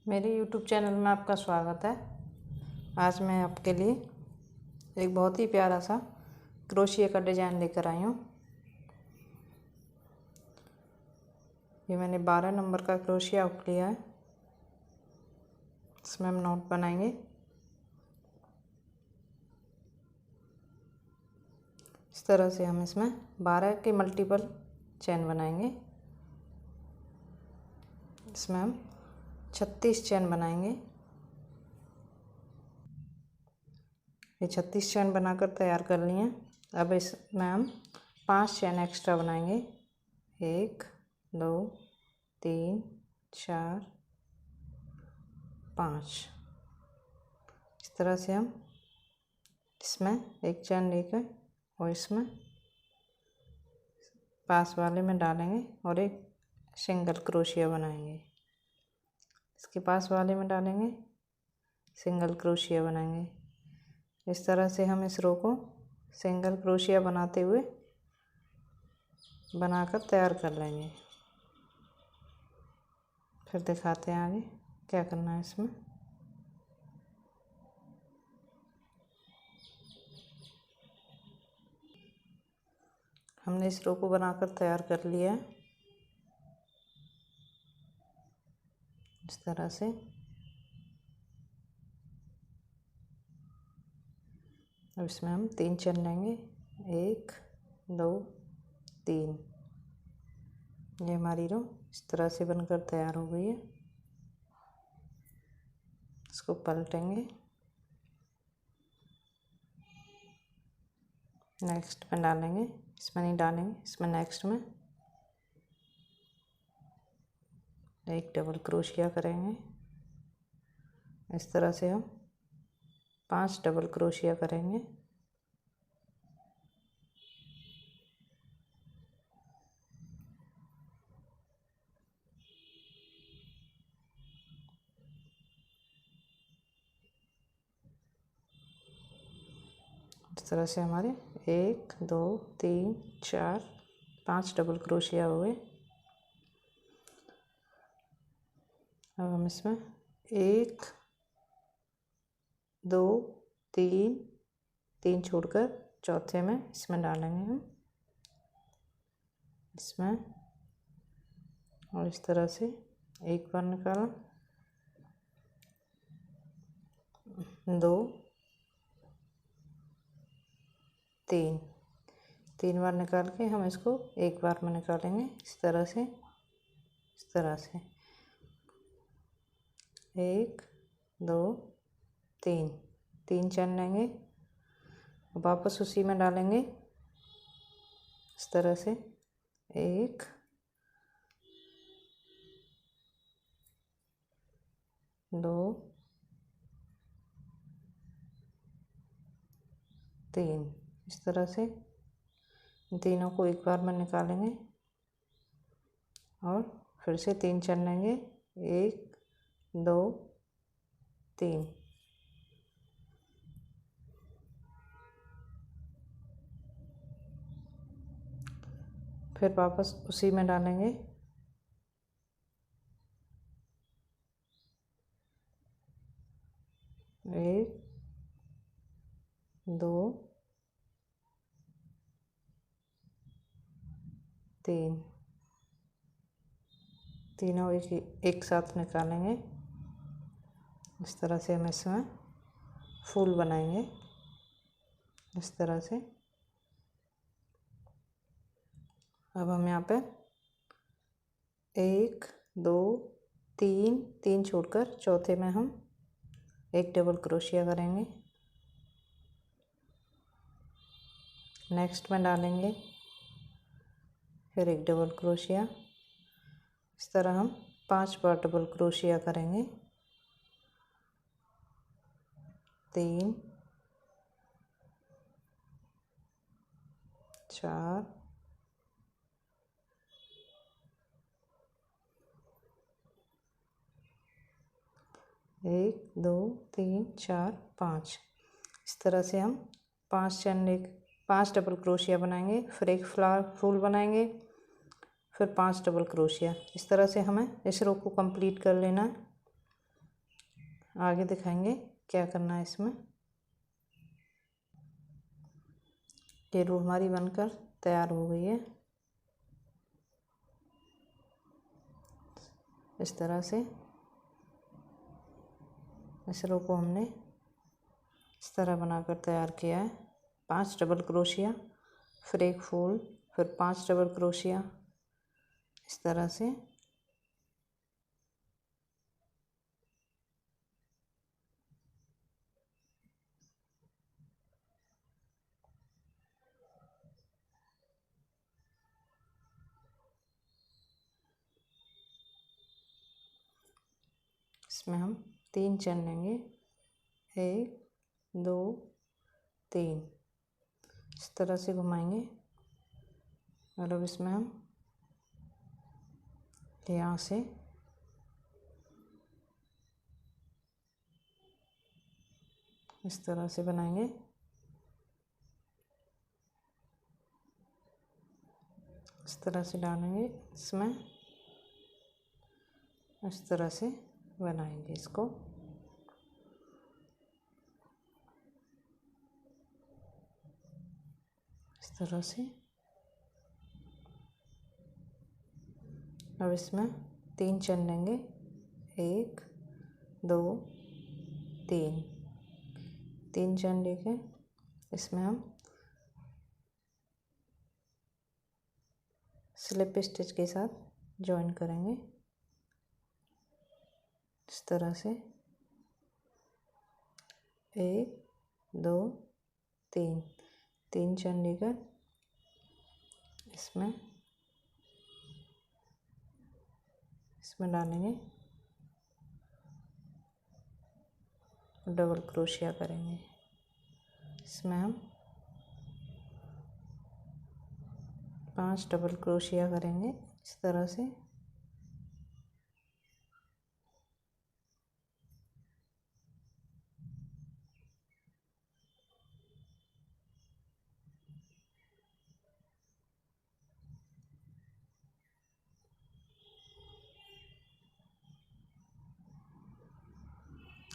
मेरे YouTube channel में आपका स्वागत है। आज मैं आपके लिए एक बहुत ही प्यारा सा क्रोशिया का डिज़ाइन लेकर आई हूँ। ये मैंने 12 नंबर का क्रोशिया हुक लिया है। इसमें हम नॉट बनाएंगे। इस तरह से हम इसमें 12 के मल्टीपल चेन बनाएंगे। इसमें हम 36 चेन बनाएंगे। ये 36 चेन बनाकर तैयार कर लिए हैं। अब इसमें हम 5 चेन एक्स्ट्रा बनाएंगे। 1 2 3 4 5। इस तरह से हम इसमें एक चेन लेकर और इसमें पास वाले में डालेंगे और एक सिंगल क्रोशिया बनाएंगे। इसके पास वाले में डालेंगे, सिंगल क्रोशिया बनाएंगे। इस तरह से हम इस रो को सिंगल क्रोशिया बनाते हुए बनाकर तैयार कर लेंगे। फिर दिखाते हैं आगे क्या करना है इसमें। हमने इस रो को बनाकर तैयार कर लिया है इस तरह से। अब इसमें हम 3 चेन लेंगे। 1 2 3। ये हमारी रो इस तरह से बनकर तैयार हो गई है। इसको पलटेंगे। नेक्स्ट में डालेंगे, इसमें नहीं डालेंगे, इसमें नेक्स्ट में एक डबल क्रोशिया करेंगे। इस तरह से हम 5 डबल क्रोशिया करेंगे। इस तरह से हमारे 1 2 3 4 5 डबल क्रोशिया हो गए। अब हम इसमें 1 2 3 छोड़कर चौथे में इसमें डालेंगे हम इसमें, और इस तरह से एक बार निकाला, 2 3 बार निकाल के हम इसको एक बार में निकालेंगे। इस तरह से 1 2 3 चेन लेंगे, वापस उसी में डालेंगे इस तरह से 1 2 3। इस तरह से तीनों को एक बार में निकालेंगे और फिर से 3 चेन लेंगे। 1 2 3। फिर वापस उसी में डालेंगे 1 2 3। तीनों एक साथ निकालेंगे। इस तरह से हम इसमें फूल बनाएंगे इस तरह से। अब हम यहाँ पे 1 2 3 छोड़कर चौथे में हम एक डबल क्रोशिया करेंगे। नेक्स्ट में डालेंगे फिर एक डबल क्रोशिया। इस तरह हम 5 बार डबल क्रोशिया करेंगे। 3 4 1 2 3 4 5। इस तरह से हम 5 डबल क्रोशिया बनाएंगे, फिर एक फ्लावर फूल बनाएंगे, फिर 5 डबल क्रोशिया। इस तरह से हमें इस रो को कंप्लीट कर लेना है। आगे दिखाएंगे क्या करना है इसमें। ये रो हमारी बनकर तैयार हो गई है। इस तरह से इस रो को हमने इस तरह बनाकर तैयार किया है। 5 डबल क्रोशिया, फिर एक फूल, फिर 5 डबल क्रोशिया, इस तरह से। इसमें हम 3 चेन लेंगे, 1 2 3, इस तरह से घुमाएंगे। और अब इसमें हम यहाँ से इस तरह से बनाएंगे। इस तरह से डालेंगे इसमें, इस तरह से बनाएंगे इसको। इस तरह से। अब इसमें 3 चेन लेंगे, 1 2 3, 3 चेन लेके इसमें हम स्लिप स्टिच के साथ जॉइन करेंगे। इस तरह से 1 2 3, 3 चेन लेकर इसमें डालेंगे, डबल क्रोशिया करेंगे। इसमें हम 5 डबल क्रोशिया करेंगे इस तरह से।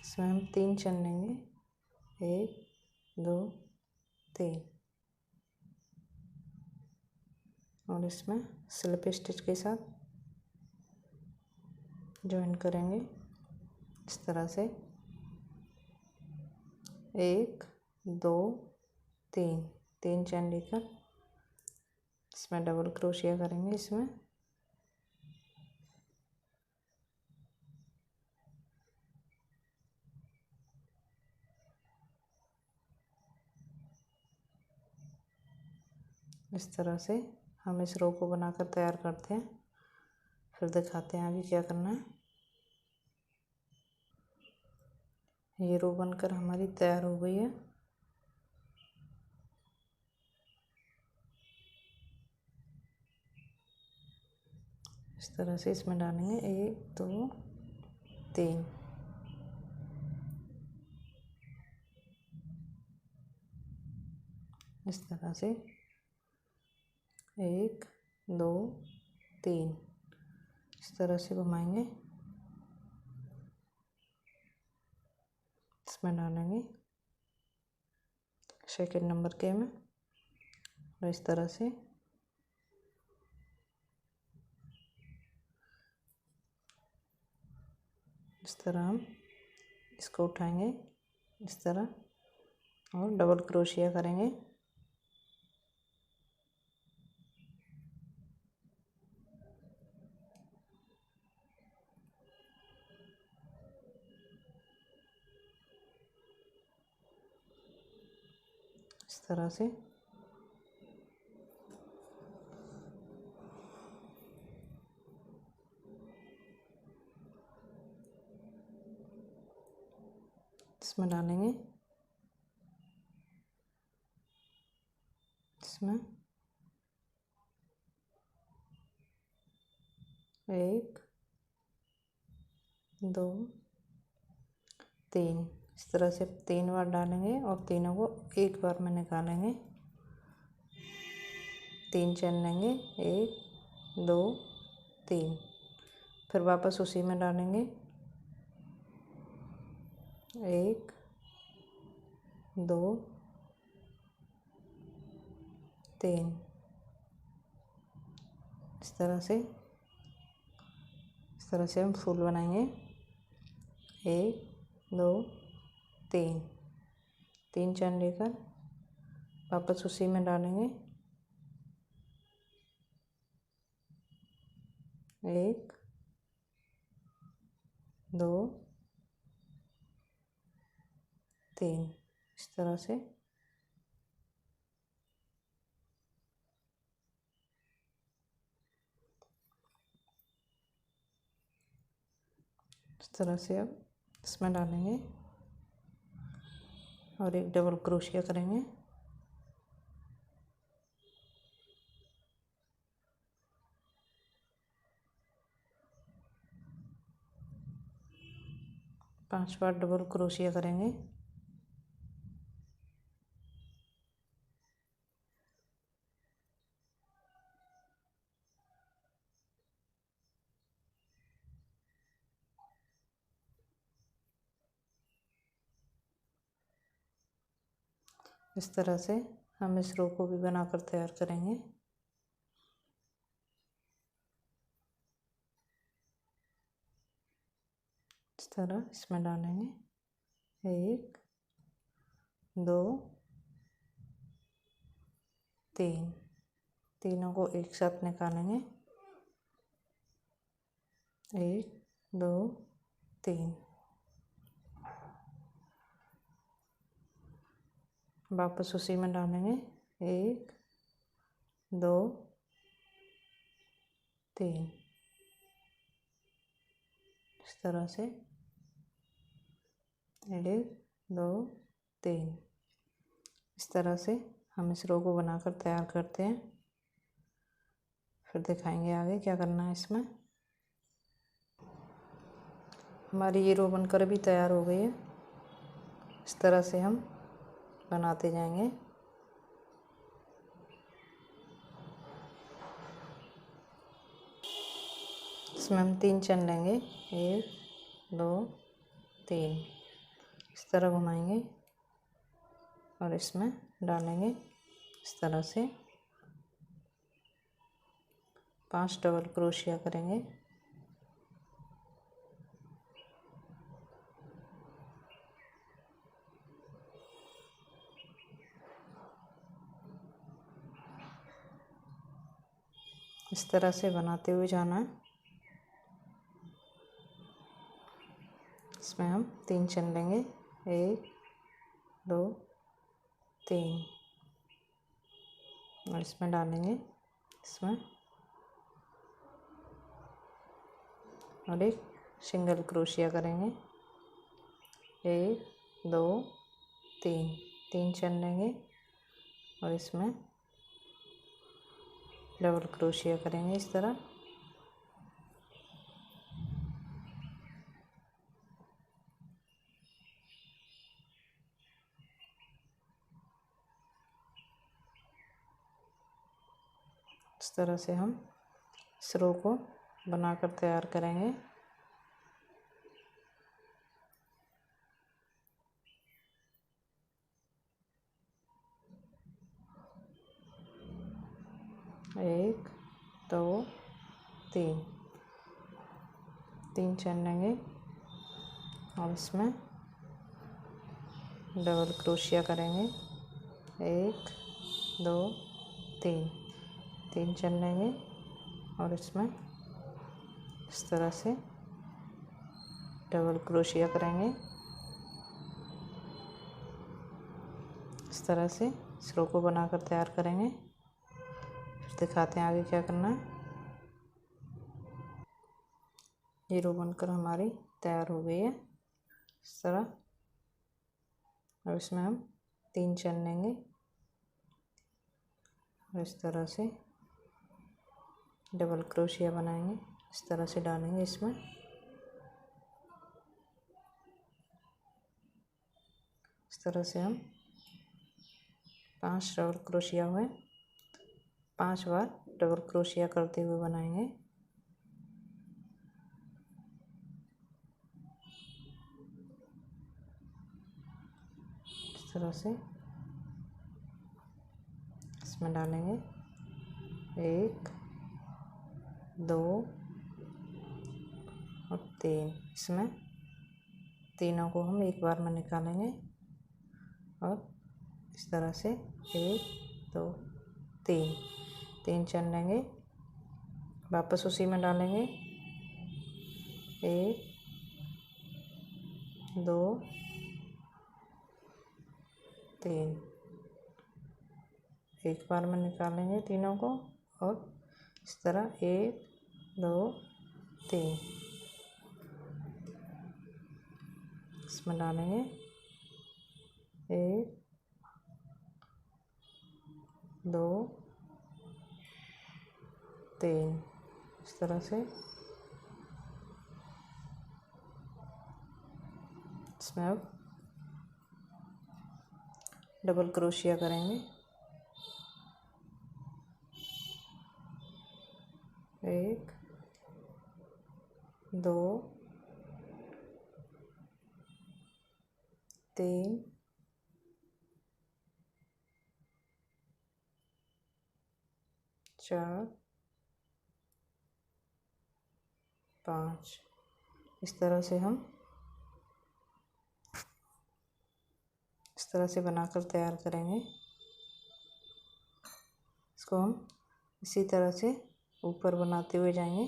इसमें हम 3 चेन लेंगे, 1 2 3, और इसमें स्लिप स्टिच के साथ जॉइन करेंगे इस तरह से। 1 2 3, 3 चेन लेकर इसमें डबल क्रोशिया करेंगे। इसमें इस तरह से हम इस रो को बनाकर तैयार करते हैं, फिर दिखाते हैं आगे क्या करना है। ये रो बनकर हमारी तैयार हो गई है। इस तरह से इसमें डालेंगे 1 2 3, इस तरह से 1 2 3, इस तरह से घुमाएंगे। इसमें डालेंगे सेकंड नंबर के में, और इस तरह से इस तरह हम इसको उठाएंगे इस तरह, और डबल क्रोशिया करेंगे। इस तरह से इसमें डालेंगे, इसमें 1 2 3, इस तरह से 3 बार डालेंगे और तीनों को एक बार में निकालेंगे। 3 चेन लेंगे, 1 2 3, फिर वापस उसी में डालेंगे। 1 2 3। इस तरह से हम फूल बनाएंगे। 1 2 3, 3 चैन लेकर वापस उसी में डालेंगे। 1 2 3। इस तरह से अब इसमें डालेंगे और एक डबल क्रोशिया करेंगे। पांच बार डबल क्रोशिया करेंगे। इस तरह से हम इस रो को भी बनाकर तैयार करेंगे। इस तरह इसमें डालेंगे। 1 2 3, तीनों को एक साथ निकालेंगे। 1 2 3। वापस उसी में डालेंगे। 1 2 3। इस तरह से 1 2 3। इस तरह से हम इस रो को बनाकर तैयार करते हैं। फिर दिखाएंगे आगे क्या करना है इसमें। हमारी ये रो बनकर भी तैयार हो गई है। इस तरह से हम बनाते जाएंगे। इसमें हम 3 चैन लेंगे। 1 2 3। इस तरह घुमाएंगे और इसमें डालेंगे। इस तरह से 5 डबल क्रोशिया करेंगे। इस तरह से बनाते हुए जाना है। इसमें हम 3 चैन लेंगे। 1 2 3 और इसमें डालेंगे। इसमें और एक सिंगल क्रोशिया करेंगे। 1 2 3, 3 चैन लेंगे और इसमें डबल क्रोशिया करेंगे। इस तरह से हम इस रो को बनाकर तैयार करेंगे। एक दो तीन, 3 चैन लेंगे और इसमें डबल क्रोशिया करेंगे। 1 2 3, 3 चैन लेंगे और इसमें इस तरह से डबल क्रोशिया करेंगे। इस तरह से इस रो को बनाकर तैयार करेंगे। फिर दिखाते हैं आगे क्या करना है। ये रो बनकर हमारी तैयार हो गई है। इस तरह और इसमें हम 3 चैन लेंगे और इस तरह से डबल क्रोशिया बनाएंगे। इस तरह से डालेंगे इसमें। इस तरह से हम 5 डबल क्रोशिया हुए, 5 बार डबल क्रोशिया करते हुए बनाएंगे। तरह से इसमें डालेंगे 1 2 और 3। इसमें तीनों को हम एक बार में निकालेंगे और इस तरह से 1 2 3 चैन लेंगे, वापस उसी में डालेंगे 1 2 3। एक बार में निकालेंगे तीनों को और इस तरह 1 2 3 इसमें डालेंगे 1 2 3। इस तरह से इसमें अब डबल क्रोशिया करेंगे। 1 2 3 4 5। इस तरह से हम इस तरह से बनाकर तैयार करेंगे। इसको हम इसी तरह से ऊपर बनाते हुए जाएंगे।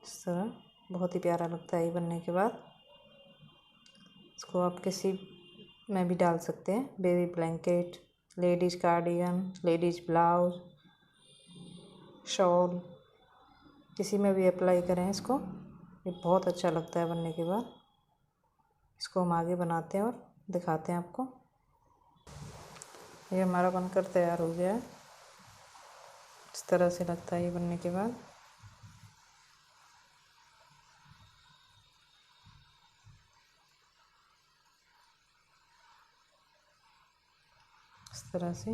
इस तरह बहुत ही प्यारा लगता है ये बनने के बाद। इसको आप किसी में भी डाल सकते हैं, baby blanket, ladies cardigan, ladies blouse, shawl, किसी में भी अप्लाई करें इसको, ये बहुत अच्छा लगता है बनने के बाद। इसको हम आगे बनाते हैं और दिखाते हैं आपको। ये हमारा बनकर तैयार हो गया है। इस तरह से लगता है ये बनने के बाद। इस तरह से